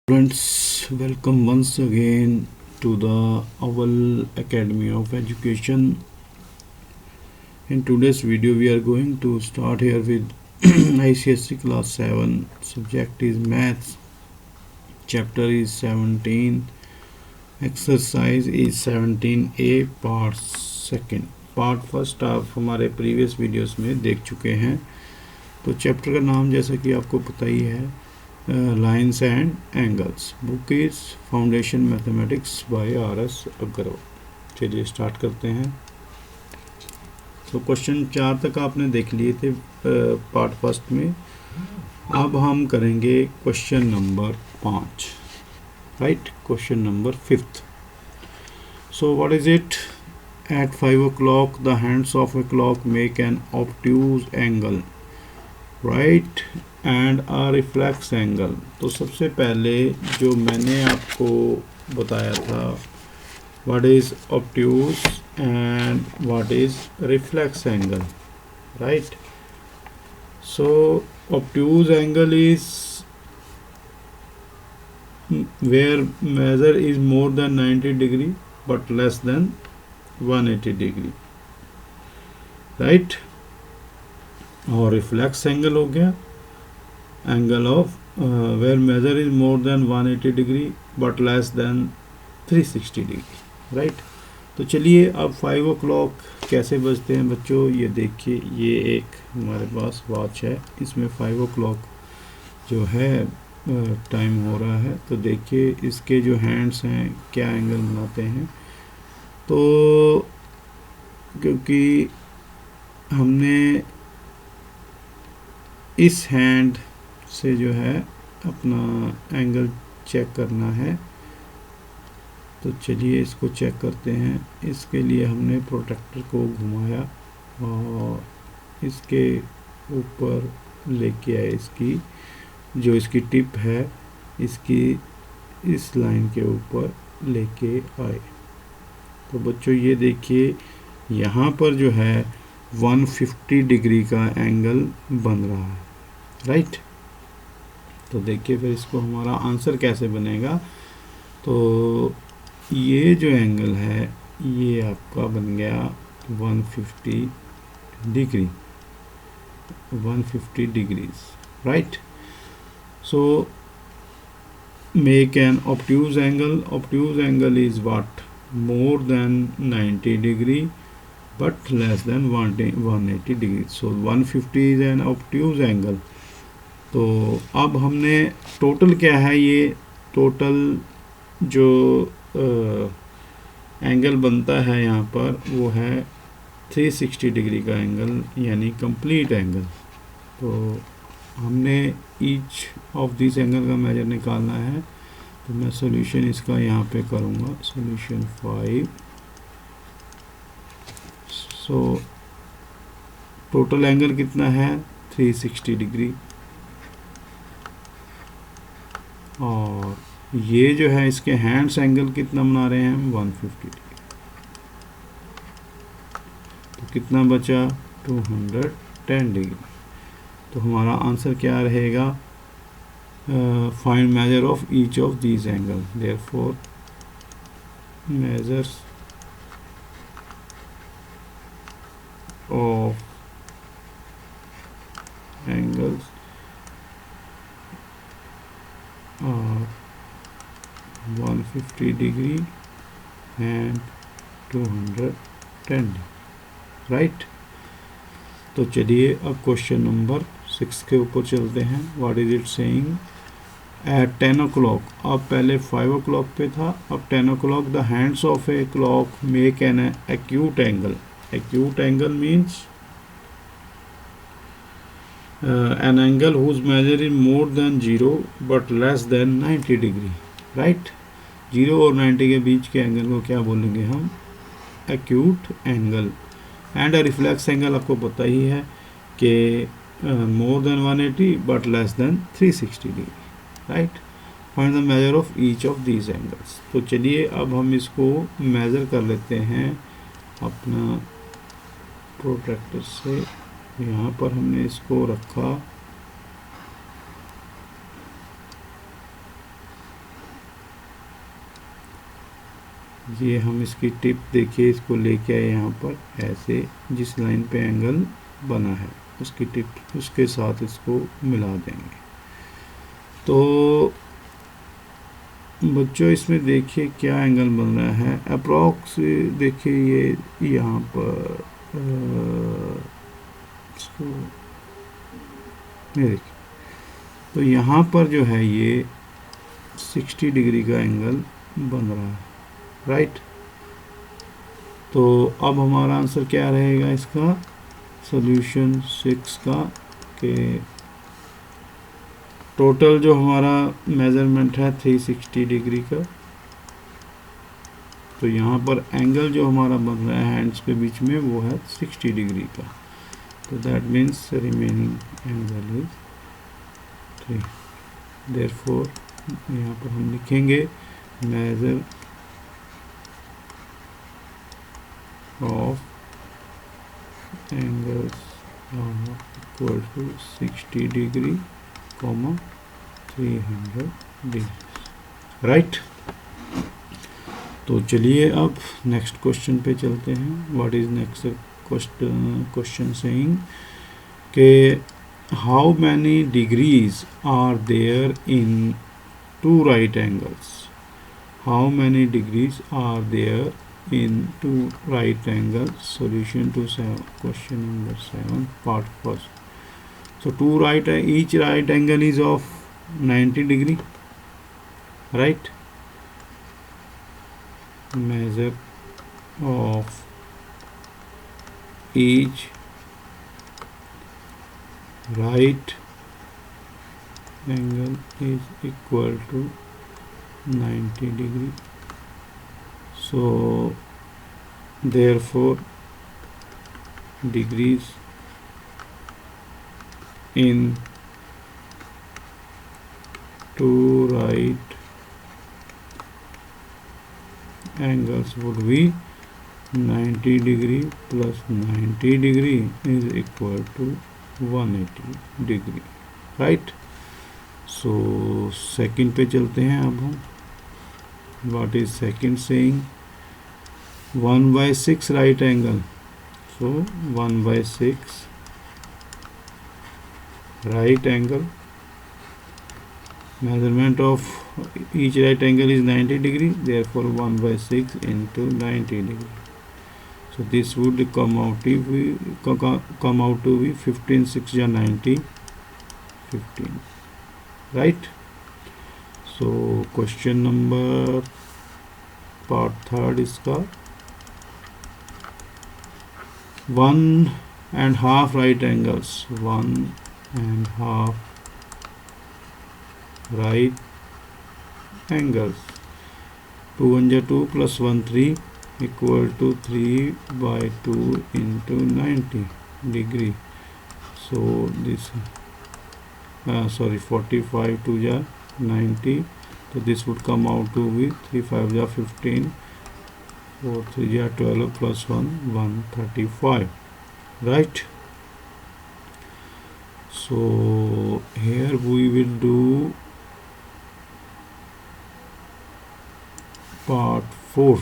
Friends, welcome once again to the Owl Academy of Education. In today's video, we are going to start here with ICSE class 7. Subject is maths. Chapter is 17. Exercise is 17A part second. Part first आप हमारे previous videos में देख चुके हैं। तो chapter का नाम जैसा कि आपको पता ही है, lines and angles. Book is foundation mathematics by RS Agarwal. चलिए स्टार्ट करते हैं। तो क्वेश्चन 4 तक आपने देख लिए थे पार्ट फर्स्ट में। अब हम करेंगे question number 5, right. Question number 5th। So what is it? At 5 o'clock, the hands of a clock make an obtuse angle, right, and a reflex angle. तो सबसे पहले जो मैंने आपको बताया था, what is obtuse and what is reflex angle, right? So obtuse angle is where measure is more than 90 degree but less than 180 degree, right. और reflex angle हो गया angle of where measure is more than 180 degree but less than 360 degree, right. तो चलिए अब 5 o'clock कैसे बजते हैं बच्चों, ये देखिए। ये एक हमारे पास वॉच है, इसमें 5 o'clock जो है टाइम हो रहा है। तो देखिए इसके जो हैंड्स हैं क्या एंगल बनाते हैं। तो क्योंकि हमने इस हैंड से जो है अपना एंगल चेक करना है, तो चलिए इसको चेक करते हैं। इसके लिए हमने प्रोट्रैक्टर को घुमाया और इसके ऊपर लेके आए, इसकी जो इसकी टिप है इसकी इस लाइन के ऊपर लेके आए। तो बच्चों ये देखिए यहाँ पर जो है 150 डिग्री का एंगल बन रहा है, राइट। तो देखिए फिर इसको हमारा आंसर कैसे बनेगा। तो ये जो एंगल है ये आपका बन गया 150 degree, 150 degrees, right. So make an obtuse angle. Obtuse angle is what? more than 90 degree but less than 180 degree. So 150 is an obtuse angle. तो अब हमने टोटल क्या है, ये टोटल जो एंगल बनता है यहाँ पर वो है 360 डिग्री का एंगल, यानी कंप्लीट एंगल। तो हमने ईच ऑफ दिस एंगल का मेजर निकालना है। तो मैं सॉल्यूशन इसका यहाँ पे करूँगा, सॉल्यूशन 5। सो टोटल एंगल कितना है? 360 डिग्री। और ये जो है इसके हैंड्स एंगल कितना बना रहे हैं हम? 150 डिग्री। तो कितना बचा? 210 डिग्री। तो हमारा आंसर क्या रहेगा? Find measure of each of these angles. Therefore, measures of angles are 150 degree and 210 degree, right? तो चलिए अब क्वेश्चन नंबर 6 के ऊपर चलते हैं। What is it saying? At 10 o'clock, अब पहले 5 o'clock पे था, अब 10 o'clock the hands of a clock make an acute angle. Acute angle means an angle whose measure is more than 0 but less than 90 degree, right? 0 और 90 के बीच के angle को क्या बोलेंगे हम? acute angle. And a reflex angle आपको पता ही है कि more than 180 but less than 360 degree, right. Find the measure of each of these angles. तो चलिए अब हम इसको मेज़र कर लेते हैं अपना प्रोट्रैक्टर से। यहाँ पर हमने इसको रखा ये हम इसकी टिप देखिए, इसको लेके आए यहाँ पर ऐसे, जिस लाइन पे एंगल बना है उसकी टिप उसके साथ इसको मिला देंगे। तो बच्चों इसमें देखिए क्या एंगल बन रहा है अप्रॉक्स। देखिए ये यहाँ पर इसको ये देखिए, तो यहाँ पर जो है ये 60 डिग्री का एंगल बन रहा है, राइट। तो अब हमारा आंसर क्या रहेगा इसका, सॉल्यूशन 6 का, के टोटल जो हमारा मेजरमेंट है 360 डिग्री का। तो यहाँ पर एंगल जो हमारा बन रहा है हैंड्स के बीच में वो है 60 डिग्री का। तो that means remaining angle is 3। Therefore यहाँ पर हम लिखेंगे measure of angles equal to 60 degree, 300 degree, right. तो चलिए अब नेक्स्ट क्वेश्चन पे चलते हैं। What is next question saying के how many degrees are there in two right angles, how many degrees are there in two right angles, solution to question number 7 part first. So each right angle is of 90 degree, right. Measure of each right angle is equal to 90 degree. So therefore degrees in two right angles would be 90 degree plus 90 degree is equal to 180 degree, right. So second पे चलते हैं अब हम। What is second saying? 1/6 right angle. So 1/6 right angle. Measurement of each right angle is 90 degree. Therefore 1/6 into 90 degree. So this would come out to be 15 6 या 90, 15, right. So question number part third इसका 1.5 right angles, 1.5 right angles, 2 1 2 plus 1 3 equal to 3/2 into 90 degree. So this 45 2 ja 90, so this would come out to be 3 5 ja 15, 4 3 ja 12 plus 1 135, right. So here we will do part 4,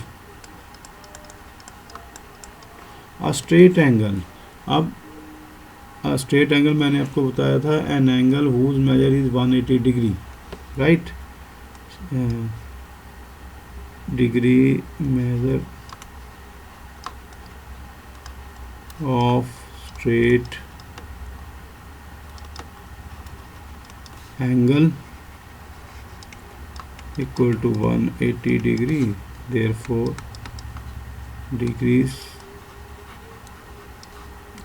a straight angle. अब straight angle मैंने आपको बताया था an angle whose measure is 180 degree, right. Degree measure of straight angle equal to 180 degree. Therefore degrees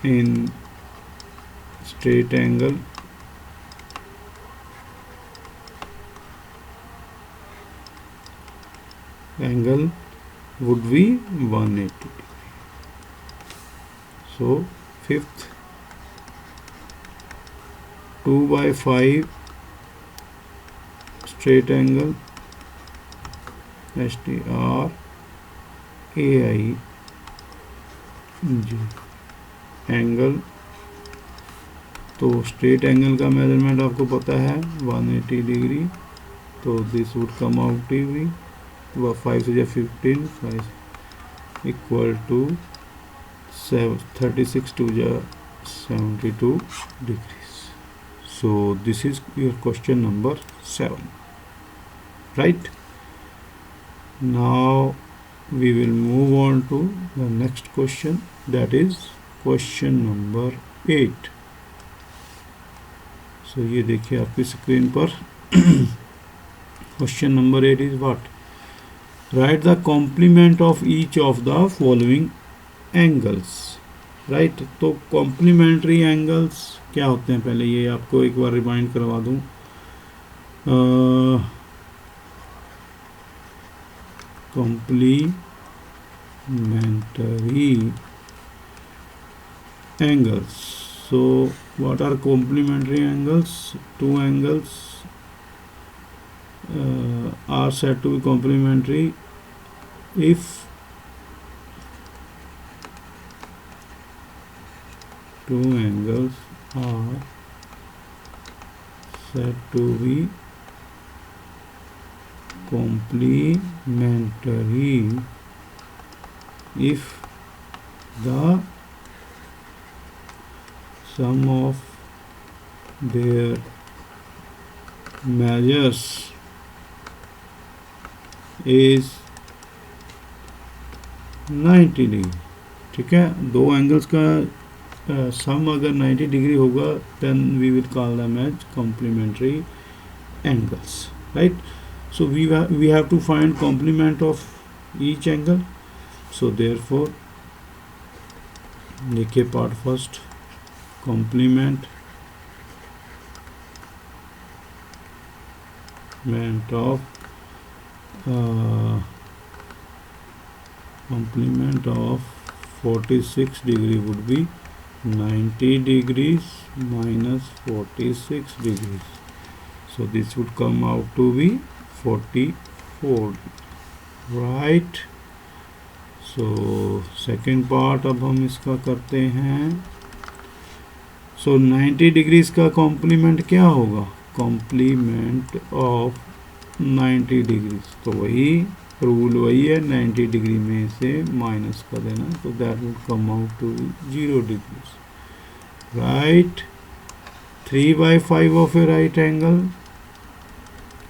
in straight angle would be 180 degree. So fifth 2/5 straight angle STRAIG angle. तो straight angle का measurement आपको पता है 180 degree, तो this would come out to be 5 से 15, 5 equal to 36 to 72 degrees. So this is your question number 7, right? Now we will move on to the next question, that is question number 8. So ये देखिए आपकी screen पर question number 8 is what? Write the complement of each of the following angles, right? तो complementary angles क्या होते हैं, पहले ये आपको एक बार रिमाइंड करवा दूं. complementary angles. So what are complementary angles? Two angles are said to be complementary if two angles are said to be complementary if the sum of their measures is 90 degree. ठीक है, दो angles का सम अगर 90 degree होगा then we will call them as complementary angles, right? So we have to find complement of each angle. So therefore देखिए part first, complement of 46 degree would be 90 degrees minus 46 degrees. So this would come out to be 44, right? So second part अब हम इसका करते हैं. So 90 degrees का complement क्या होगा? Complement of 90 degrees, तो वही रूल वही है, 90 डिग्री में से माइनस कर देना, तो that would come out to 0 degrees, right? 3/5 of a right angle,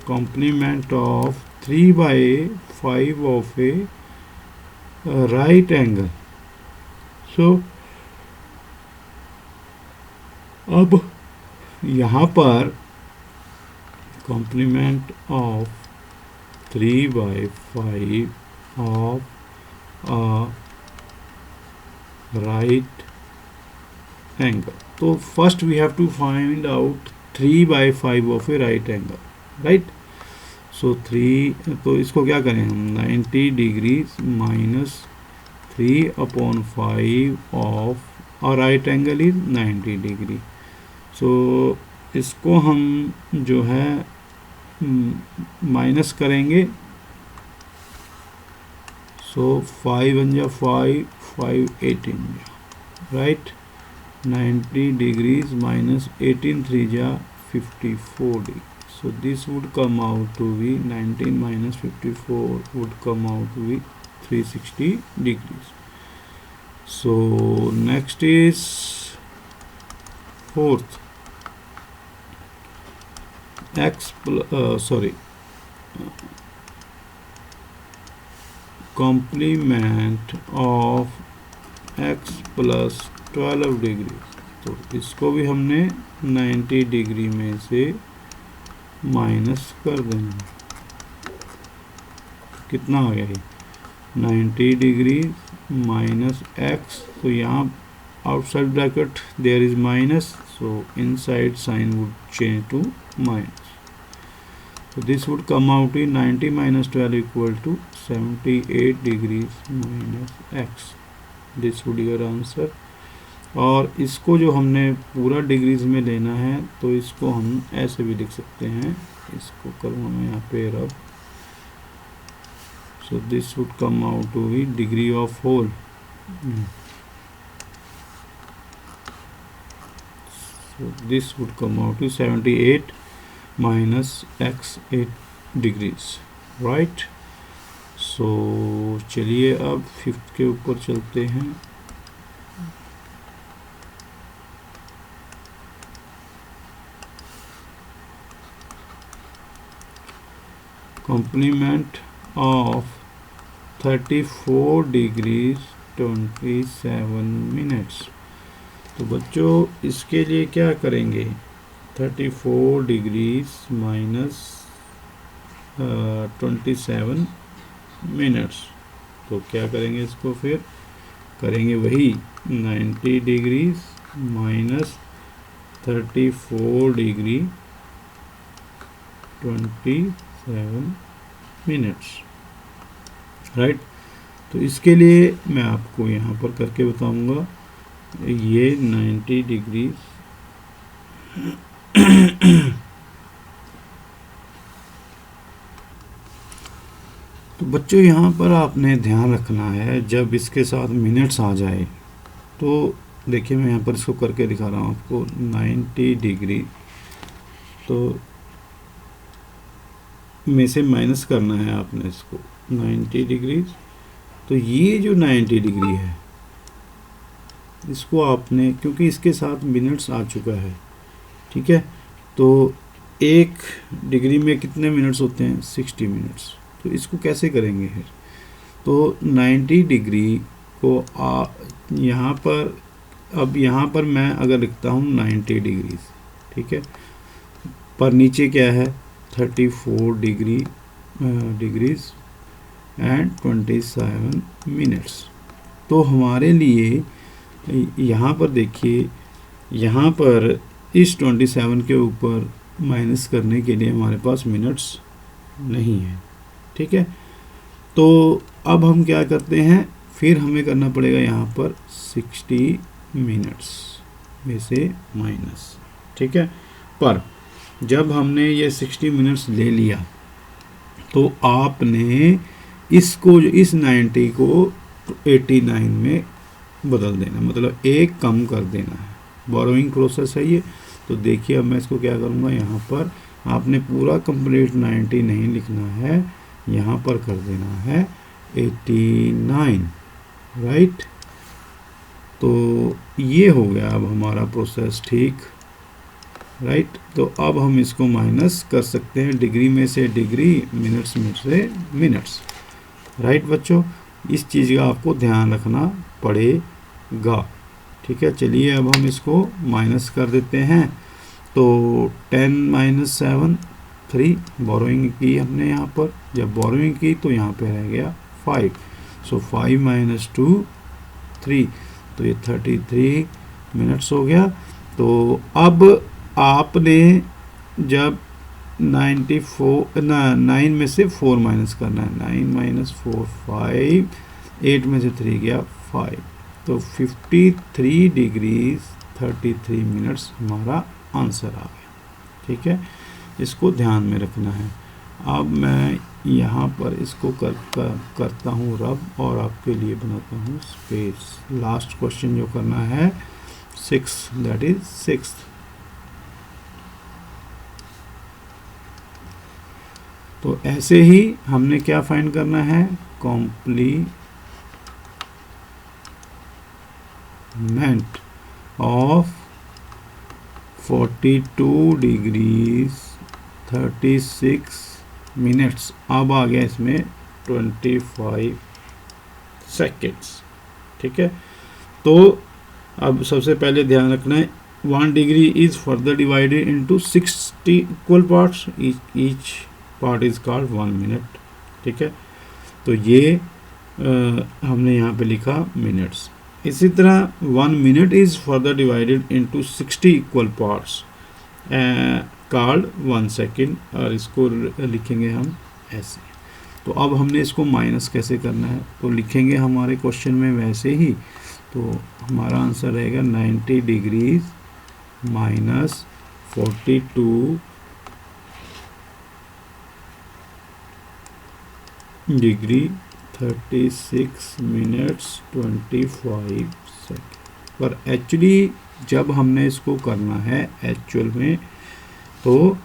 complement of 3/5 of a right angle. So अब यहाँ पर complement of 3/5 of a right angle. तो first we have to find out 3/5 of a right angle, right? So 3, तो इसको क्या करें हम, 90 degrees minus 3/5 of और right angle is 90 degree. So इसको हम जो है माइनस करेंगे. सो 5 बन जा 5, 18 राइट? 90 डिग्रीज माइनस 18 3 जा 54 degree. So this would come out to be 19 minus 54 would come out to be 360 degrees. So next is fourth, complement of x plus 12 degree. तो इसको भी हमने 90 डिग्री में से माइनस कर देंगे. कितना आ गया ये? 90 डिग्री माइनस एक्स, तो यहाँ outside bracket there is minus, so inside sign would change to minus. So this would come out in 90 minus 12 equal to 78 degrees minus x. This would be your answer. और इसको जो हमने पूरा degrees में लेना है तो इसको हम ऐसे भी लिख सकते हैं. इसको करूँगा मैं यहाँ पे रब. So this would come out to be degree of whole. So this would come out to 78 minus x 8 degrees, right? So चलिए अब 5th के ऊपर चलते हैं। Complement of 34 degrees 27 minutes. तो बच्चों इसके लिए क्या करेंगे, 34 डिग्रीज माइनस 27 मिनट्स। तो क्या करेंगे, इसको फिर करेंगे वही 90 degrees minus 34 degree 27 minutes, right. तो इसके लिए मैं आपको यहाँ पर करके बताऊंगा। ये 90 डिग्री तो बच्चों यहाँ पर आपने ध्यान रखना है, जब इसके साथ मिनट्स आ जाए तो देखिए मैं यहाँ पर इसको करके दिखा रहा हूँ आपको। 90 डिग्री तो में से माइनस करना है आपने इसको 90 डिग्री। तो ये जो 90 डिग्री है इसको आपने, क्योंकि इसके साथ मिनट्स आ चुका है, ठीक है, तो 1 डिग्री में कितने मिनट्स होते हैं, 60 मिनट्स। तो इसको कैसे करेंगे फिर, तो 90 डिग्री को यहाँ पर, अब यहाँ पर मैं अगर लिखता हूँ 90 डिग्री, ठीक है, पर नीचे क्या है 34 डिग्रीज एंड 27 मिनट्स। तो हमारे लिए यहाँ पर देखिए, यहाँ पर इस 27 के ऊपर माइनस करने के लिए हमारे पास मिनट्स नहीं है, ठीक है। तो अब हम क्या करते हैं, फिर हमें करना पड़ेगा यहाँ पर 60 मिनट्स में से माइनस, ठीक है। पर जब हमने ये 60 मिनट्स ले लिया तो आपने इसको, इस 90 को 89 में बदल देना, मतलब एक कम कर देना है। बोरोइंग प्रोसेस है ये। तो देखिए अब मैं इसको क्या करूँगा, यहाँ पर आपने पूरा कंप्लीट 90 नहीं लिखना है, यहाँ पर कर देना है 89, राइट। तो ये हो गया अब हमारा प्रोसेस, ठीक, राइट। तो अब हम इसको माइनस कर सकते हैं, डिग्री में से डिग्री, मिनट्स में से मिनट्स, राइट बच्चों। इस चीज़ का आपको ध्यान रखना पड़ेगा, ठीक है। चलिए अब हम इसको माइनस कर देते हैं। तो 10 माइनस 7 3, बोरोइंग की हमने यहाँ पर, जब बोरोइंग की तो यहाँ पे रह गया 5। सो 5 माइनस 2 3, तो ये 33 मिनट्स हो गया। तो अब आपने जब 9 में से 4 माइनस करना है, 9 माइनस 4 5, 8 में से 3 गया 5, तो 53 डिग्रीज 33 मिनट्स हमारा आंसर आ गया, ठीक है। इसको ध्यान में रखना है। अब मैं यहाँ पर इसको करता हूँ रब और आपके लिए बनाता हूँ स्पेस। लास्ट क्वेश्चन जो करना है 6, दैट इज 6th। तो ऐसे ही हमने क्या फाइंड करना है, कॉम्प्लीमेंट ऑफ 42 डिग्रीज 36 मिनट्स। अब आ गया इसमें 25 सेकेंड्स, ठीक है। तो अब सबसे पहले ध्यान रखना है, 1 degree is further divided into 60 equal parts, each part is called 1 minute, ठीक है। तो ये हमने यहाँ पे लिखा मिनट्स। इसी तरह 1 minute is further divided into 60 equal parts called 1 second, और इसको लिखेंगे हम ऐसे। तो अब हमने इसको माइनस कैसे करना है, तो लिखेंगे हमारे क्वेश्चन में वैसे ही। तो हमारा आंसर रहेगा 90 degrees minus 42 degree 36 minutes 25 second. पर एक्चुअली जब हमने इसको करना है एक्चुअल में, तो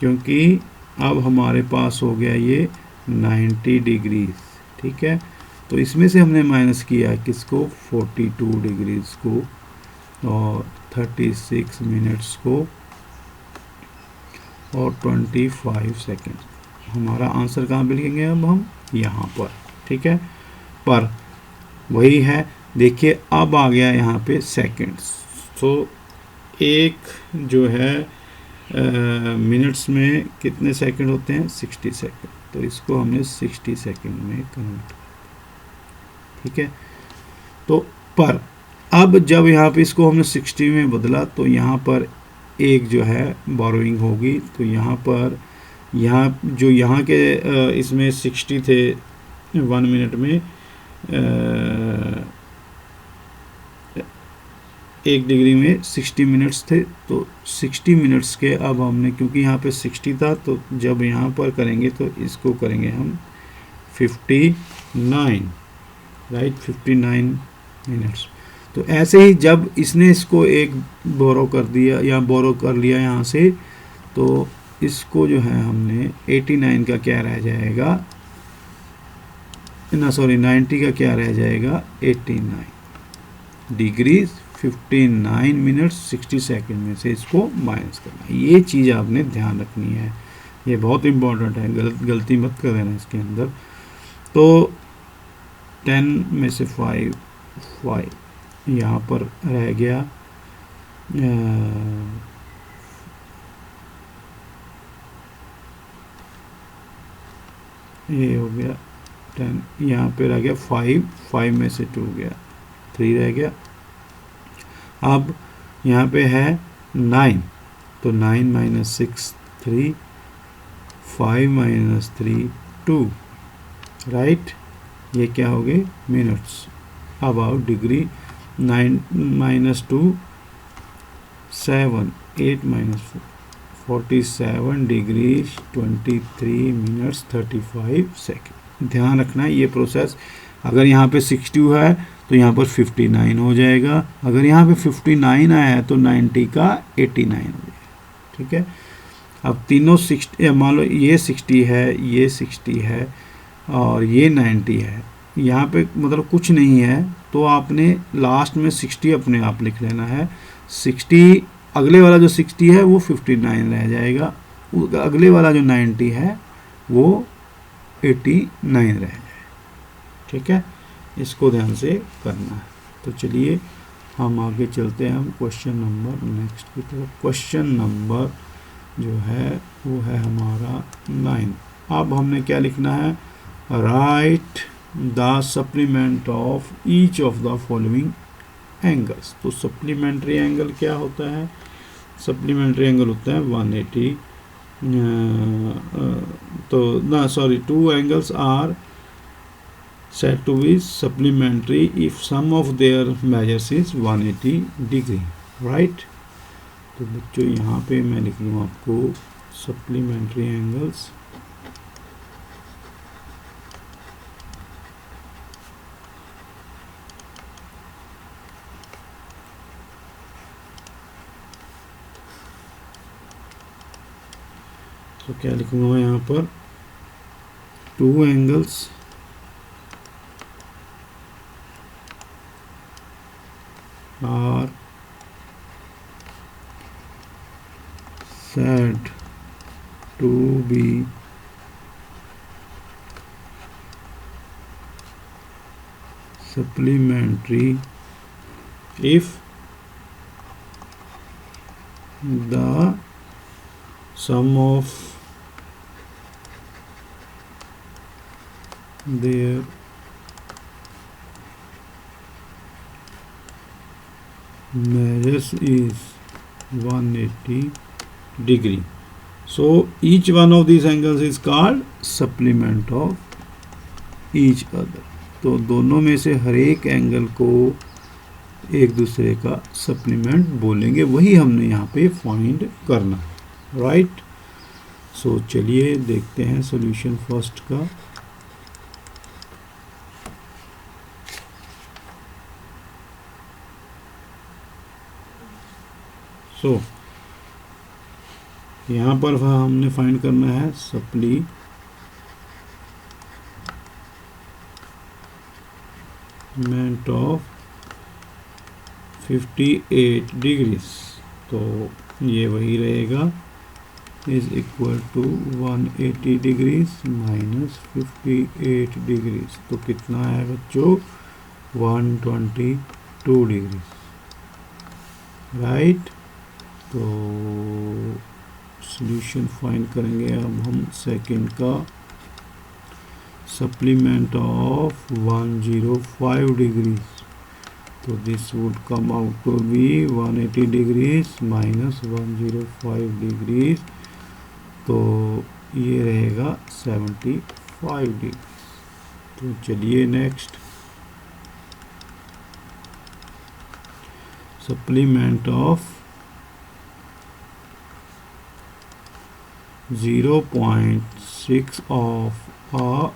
क्योंकि अब हमारे पास हो गया ये 90 डिग्री, ठीक है। तो इसमें से हमने माइनस किया किसको, 42 डिग्रीज को और 36 मिनट्स को और 25 सेकेंड। हमारा आंसर कहाँ पे लिखेंगे अब हम, यहाँ पर, ठीक है। पर वही है, देखिए अब आ गया यहाँ पे सेकेंड्स। तो एक जो है मिनट्स में कितने सेकंड होते हैं, 60 सेकंड। तो इसको हमने 60 सेकंड में कन्वर्ट, ठीक है। तो पर अब जब यहाँ पे इसको हमने 60 में बदला तो यहाँ पर एक जो है बोरोइंग होगी। तो यहाँ पर यहाँ के इसमें 60 थे 1 मिनट में, 1 डिग्री में 60 मिनट्स थे। तो 60 मिनट्स के अब हमने, क्योंकि यहाँ पे 60 था, तो जब यहाँ पर करेंगे तो इसको करेंगे हम 59, राइट, 59 मिनट्स। तो ऐसे ही जब इसने इसको एक बोरो कर दिया या बोरो कर लिया यहाँ से, तो इसको जो है हमने 89 का क्या रह जाएगा, ना सॉरी 90 का क्या रह जाएगा, 89 डिग्रीज 59 मिनट्स 60 सेकंड में से इसको माइनस करना है। ये चीज़ आपने ध्यान रखनी है, ये बहुत इम्पोर्टेंट है, गलती मत कर देना इसके अंदर। तो 10 में से 5 यहाँ पर रह गया, ये हो गया 10, यहाँ पे रह गया 5 में से 2 गया, 3 रह गया। अब यहाँ पे है 9, तो 9 माइनस 6 3, 5 माइनस 3 2, राइट, ये क्या हो गए, मिनट्स। अब आओ degree, 9 minus 2 7, 8 minus 47 degree 23 minutes 35 second. ध्यान रखना है ये प्रोसेस, अगर यहाँ पे 60 है तो यहाँ पर 59 हो जाएगा, अगर यहाँ पे 59 आया है तो 90 का 89 हो जाएगा, ठीक है। अब तीनों 60, मान लो ये 60 है, ये 60 है और ये 90 है, यहाँ पे मतलब कुछ नहीं है, तो आपने लास्ट में 60 अपने आप लिख लेना है। 60 अगले वाला जो 60 है वो 59 रह जाएगा, अगले वाला जो 90 है वो 89 रह जाएगा, ठीक है। इसको ध्यान से करना है। तो चलिए हम आगे चलते हैं, हम क्वेश्चन नंबर नेक्स्ट की तरफ। क्वेश्चन नंबर जो है वो है हमारा 9। अब हमने क्या लिखना है, right the supplement of each of the following angles. तो सप्लीमेंट्री एंगल क्या होता है, सप्लीमेंट्री एंगल होता है 180, तो ना sorry 2 angles are said to be supplementary if sum of their measures is 180 degree, right। तो बच्चों यहाँ पे मैं लिख लूँ आपको सप्लीमेंट्री एंगल्स, तो क्या लिखूँगा मैं यहाँ पर, 2 angles are said to be supplementary if the sum of their measures is 180 degree. So each one of these angles is called supplement of each other. तो दोनों में से हर एक एंगल को एक दूसरे का सप्लीमेंट बोलेंगे, वही हमने यहाँ पे फाइंड करना है, राइट। सो चलिए देखते हैं सॉल्यूशन फर्स्ट का। सो यहाँ पर हमने फाइंड करना है सप्लीमेंट ऑफ 58 डिग्रीज, तो ये वही रहेगा, is equal to 180 degrees minus 58 degrees, तो कितना है बच्चों 122 डिग्रीज, राइट। तो सॉल्यूशन फाइंड करेंगे अब हम सेकंड का, सप्लीमेंट ऑफ 105 डिग्रीज, तो this would come out to be 180 degrees minus 105 degrees, तो ये रहेगा 75 डिग्री। तो चलिए next, supplement of 0.6 of a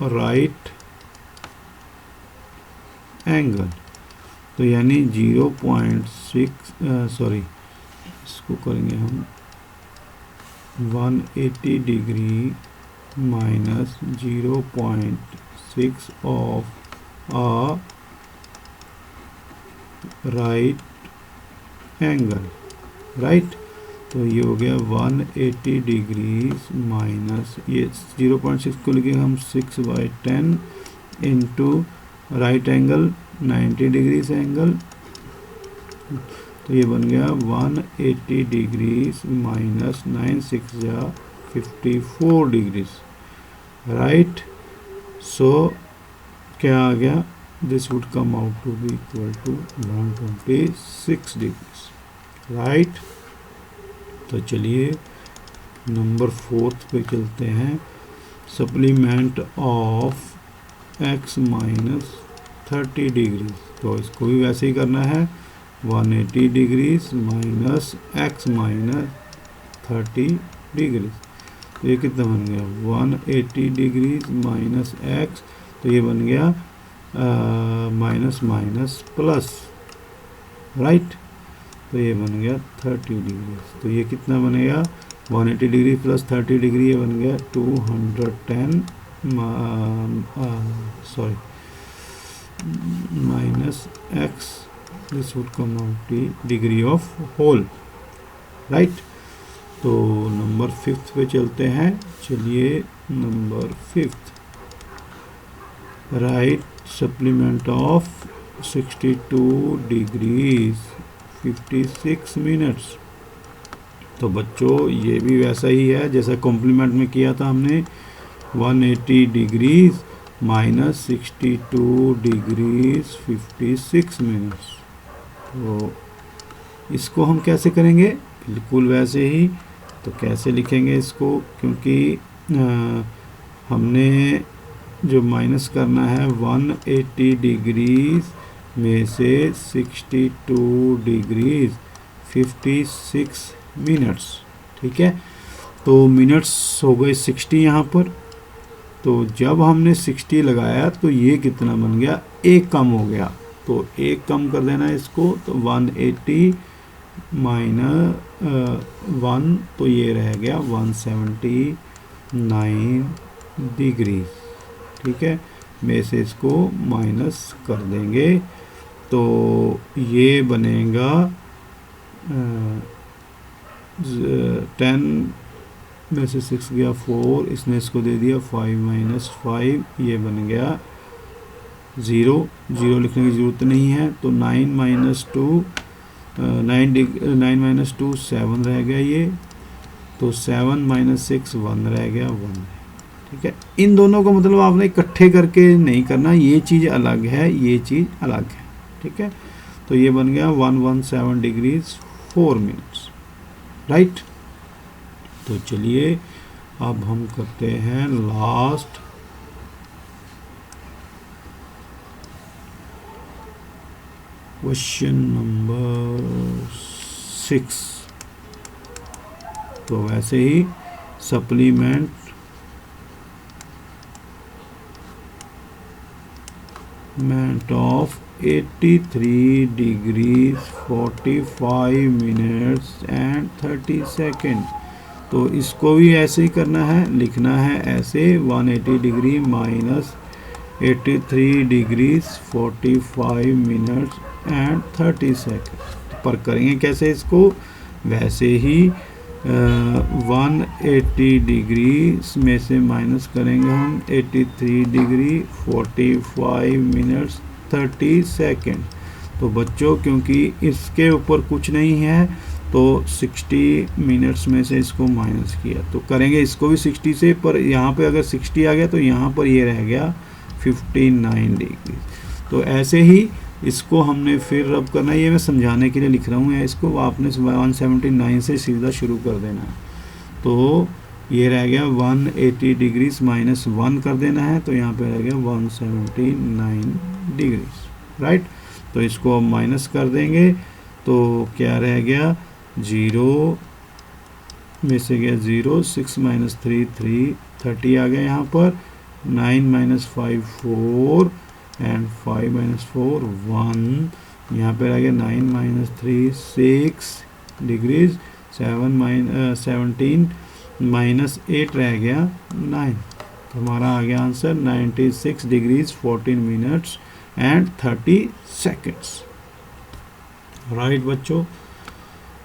right angle, तो यानी 0.6 सॉरी इसको करेंगे हम 180 degree minus 0.6 of a right angle, right. तो ये हो गया 180 डिग्रीज माइनस, ये 0.6 को लिखेंगे हम 6/10 into right angle 90 degrees angle, तो ये बन गया 180 डिग्रीज माइनस 9 6 जा 54 डिग्रीज, राइट। सो क्या आ गया, this would come out to be equal to 126 degrees, right. तो चलिए नंबर 4 पे चलते हैं, supplement of x minus 30 degrees, तो इसको भी वैसे ही करना है 180 degrees minus x minus 30 degrees, तो ये कितना बन गया 180 डिग्रीज माइनस x, तो ये बन गया माइनस माइनस प्लस, राइट। तो ये बन गया 30 डिग्री, तो ये कितना बनेगा 180 डिग्री प्लस 30 डिग्री, ये बन गया 210 sorry minus x, this would come out degree of whole, right. तो नंबर 5 पे चलते हैं, चलिए number 5, right supplement of 62 degrees 56 minutes, तो बच्चों ये भी वैसा ही है जैसा कॉम्प्लीमेंट में किया था हमने, 180 डिग्रीज माइनस 62 डिग्रीज 56 मिनट्स, तो इसको हम कैसे करेंगे, बिल्कुल वैसे ही। तो कैसे लिखेंगे इसको, क्योंकि हमने जो माइनस करना है 180 डिग्रीज में से 62 डिग्रीज 56 मिनट्स, ठीक है। तो मिनट्स हो गए 60 यहाँ पर, तो जब हमने 60 लगाया तो ये कितना बन गया, एक कम हो गया, तो एक कम कर देना इसको, तो 180 माइनस 1, तो ये रह गया 179 डिग्रीज, ठीक है। में से इसको माइनस कर देंगे, तो ये बनेगा 10 में से 6 गया 4, इसने इसको दे दिया 5 माइनस 5, ये बन गया 0, 0 लिखने की ज़रूरत नहीं है, तो 9 माइनस 2 9 माइनस 2 7 रह गया ये, तो 7 माइनस 6 1 रह गया 1, ठीक है। इन दोनों को मतलब आपने इकट्ठे करके नहीं करना, ये चीज़ अलग है, ये चीज़ अलग है, ठीक है। तो ये बन गया 117 डिग्रीज 4 मिनट्स, राइट। तो चलिए अब हम करते हैं लास्ट क्वेश्चन नंबर 6। तो वैसे ही supplement of 83 degrees 45 minutes and 30 second, तो इसको भी ऐसे ही करना है, लिखना है ऐसे 180 degree minus 83 degrees 45 minutes and 30 second. पर करेंगे कैसे इसको, वैसे ही 180 डिग्री में से माइनस करेंगे हम 83 डिग्री 45 मिनट्स 30 सेकेंड। तो बच्चों क्योंकि इसके ऊपर कुछ नहीं है तो 60 मिनट्स में से इसको माइनस किया, तो करेंगे इसको भी 60 से, पर यहाँ पे अगर 60 आ गया तो यहाँ पर ये रह गया 59 डिग्री। तो ऐसे ही इसको हमने फिर रब करना है, ये मैं समझाने के लिए लिख रहा हूँ, या इसको आपने 179 से सीधा शुरू कर देना है। तो ये रह गया 180 डिग्रीज माइनस 1 कर देना है, तो यहाँ पे रह गया 179 डिग्रीज, राइट। तो इसको अब माइनस कर देंगे तो क्या रह गया, 0 में से गया 0, 6 माइनस 3 3, 30 आ गया यहाँ पर, 9 माइनस 5 4 एंड 5 माइनस 4 1, यहाँ पे रह गया 9 माइनस 3 6 डिग्रीज, 17 माइनस 8 रह गया 9। तो हमारा आ गया answer 96 degrees 14 minutes and 30 seconds, right बच्चों।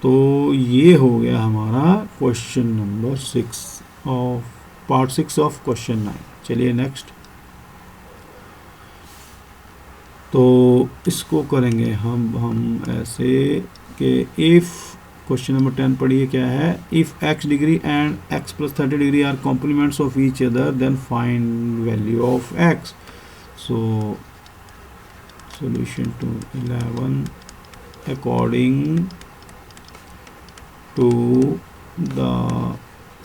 तो ये हो गया हमारा question number 6 of part 6 of question 9। चलिए नेक्स्ट, तो इसको करेंगे हम ऐसे कि इफ़ क्वेश्चन नंबर 10 पढ़िए क्या है, if x degree and x plus 30 degree are complements of each other then find value of x। So solution to 11 according to the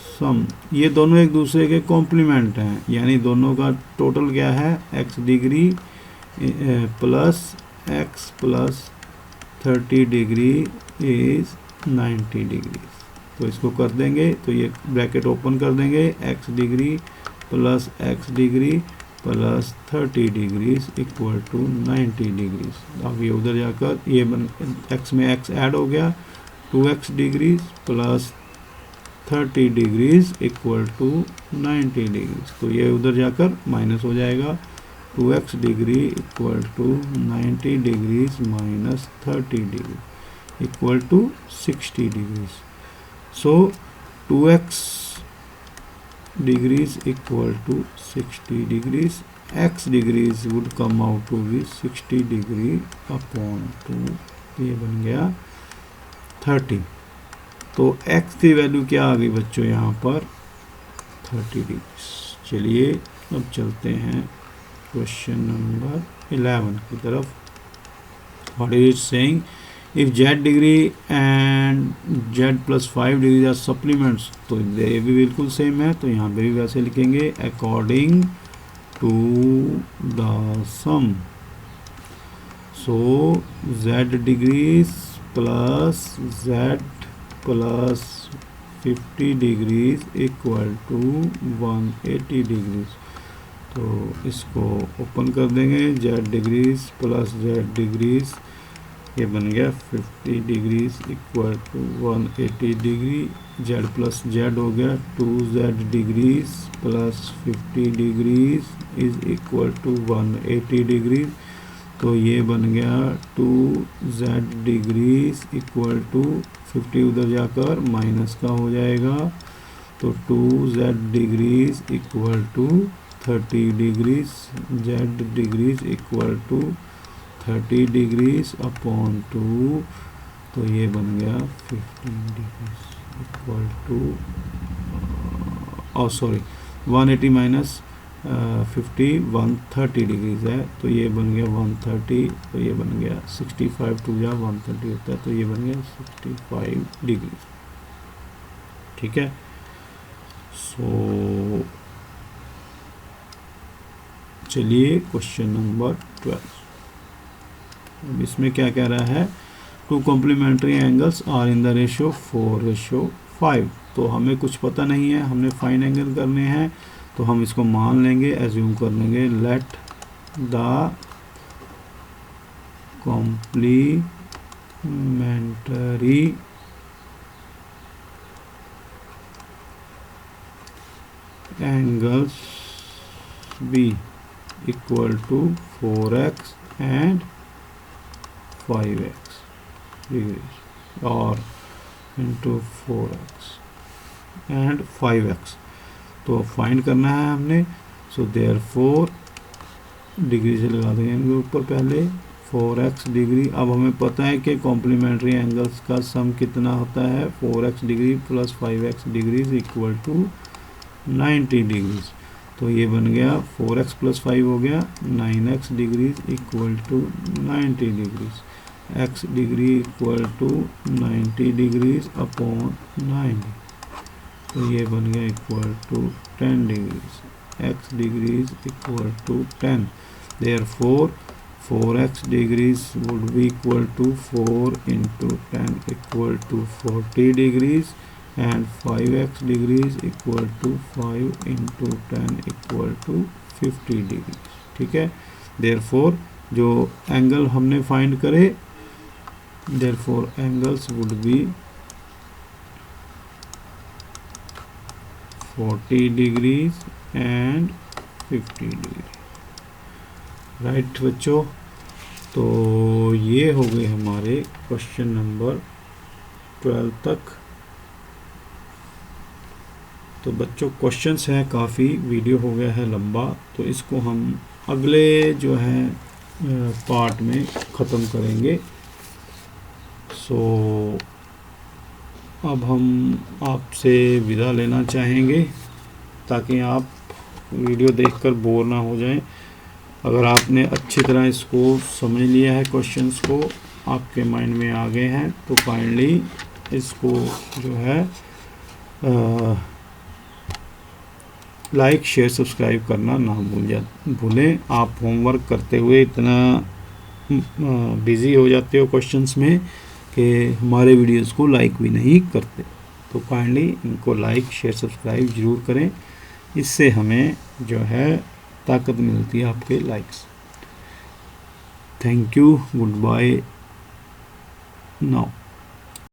sum, ये दोनों एक दूसरे के कॉम्प्लीमेंट हैं, यानी दोनों का टोटल क्या है, x degree plus x plus 30 degree is 90 degree. तो इसको कर देंगे, तो ये ब्रैकेट ओपन कर देंगे, x degree plus x degree plus 30 degrees equal to 90 degrees. अब ये उधर जाकर ये x में x ऐड हो गया, 2x degrees plus 30 degrees equal to 90 degrees. तो ये उधर जाकर माइनस हो जाएगा, 2x degree equal to 90 degrees minus 30 degree equal to 60 degrees. So 2x degrees equal to 60 degrees, x degrees would come out to be 60 degree upon 2, ये बन गया 30। तो x की वैल्यू क्या आ गई बच्चों यहाँ पर 30 डिग्री। चलिए अब चलते हैं क्वेश्चन नंबर 11 की तरफ। What is it saying, if z degree and z plus 5 degree are supplements, तो ये भी बिल्कुल सेम है, तो यहाँ पे भी वैसे लिखेंगे according to the sum. So z degrees plus z plus 50 degrees equal to 180 degrees. तो इसको ओपन कर देंगे, z degrees plus z degrees, ये बन गया 50 degrees equal to 180 degree, z plus z हो गया 2z degrees plus 50 degrees is equal to 180 degrees. तो ये बन गया 2z डिग्रीज इक्वल टू 50 उधर जाकर माइनस का हो जाएगा, तो 2z degrees equal to 30 degrees, z degrees equal to 30 degrees upon 2, तो ये बन गया 15 degrees equal to 180 minus 50 130 degrees है, तो ये बन गया 130, तो ये बन गया 65 टू या 130 होता है, तो ये बन गया 65 डिग्री। ठीक है, सो चलिए क्वेश्चन नंबर 12। अब इसमें क्या कह रहा है, two complementary angles are in the ratio 4:5। तो हमें कुछ पता नहीं है, हमने फाइन एंगल करने हैं, तो हम इसको मान लेंगे, एज्यूम कर लेंगे, let the complementary angles be equal to 4x and 5x degrees और इंटू 4x एंड 5x। तो फाइंड करना है हमने, सो देयरफॉर डिग्री से लगा देंगे इनके ऊपर पहले 4x डिग्री। अब हमें पता है कि कॉम्प्लीमेंट्री एंगल्स का सम कितना होता है, 4x degree plus 5x degrees equal to 90 degrees. तो ये बन गया 4x प्लस 5 हो गया 9x degrees equal to 90 degrees, x degree equal to 90 degrees upon 90। तो ये बन गया equal to 10 degrees, x degrees equal to 10। Therefore 4x degrees would be equal to 4 into 10 equal to 40 degrees and 5x degrees equal to 5 into 10 equal to 50 degrees। ठीक है, therefore जो angle हमने find करे, therefore angles would be 40 degrees and 50 degrees। Right बच्चों, तो ये हो गए हमारे क्वेश्चन नंबर 12 तक। तो बच्चों क्वेश्चंस हैं काफ़ी, वीडियो हो गया है लंबा, तो इसको हम अगले जो है पार्ट में ख़त्म करेंगे। सो अब हम आपसे विदा लेना चाहेंगे ताकि आप वीडियो देखकर बोर ना हो जाएं। अगर आपने अच्छी तरह इसको समझ लिया है, क्वेश्चंस को आपके माइंड में आ गए हैं, तो काइंडली इसको जो है लाइक शेयर सब्सक्राइब करना ना भूलें। आप होमवर्क करते हुए इतना बिज़ी हो जाते हो क्वेश्चंस में कि हमारे वीडियोस को लाइक भी नहीं करते। तो काइंडली इनको लाइक शेयर सब्सक्राइब ज़रूर करें, इससे हमें जो है ताकत मिलती है आपके likes. Thank you, good bye now.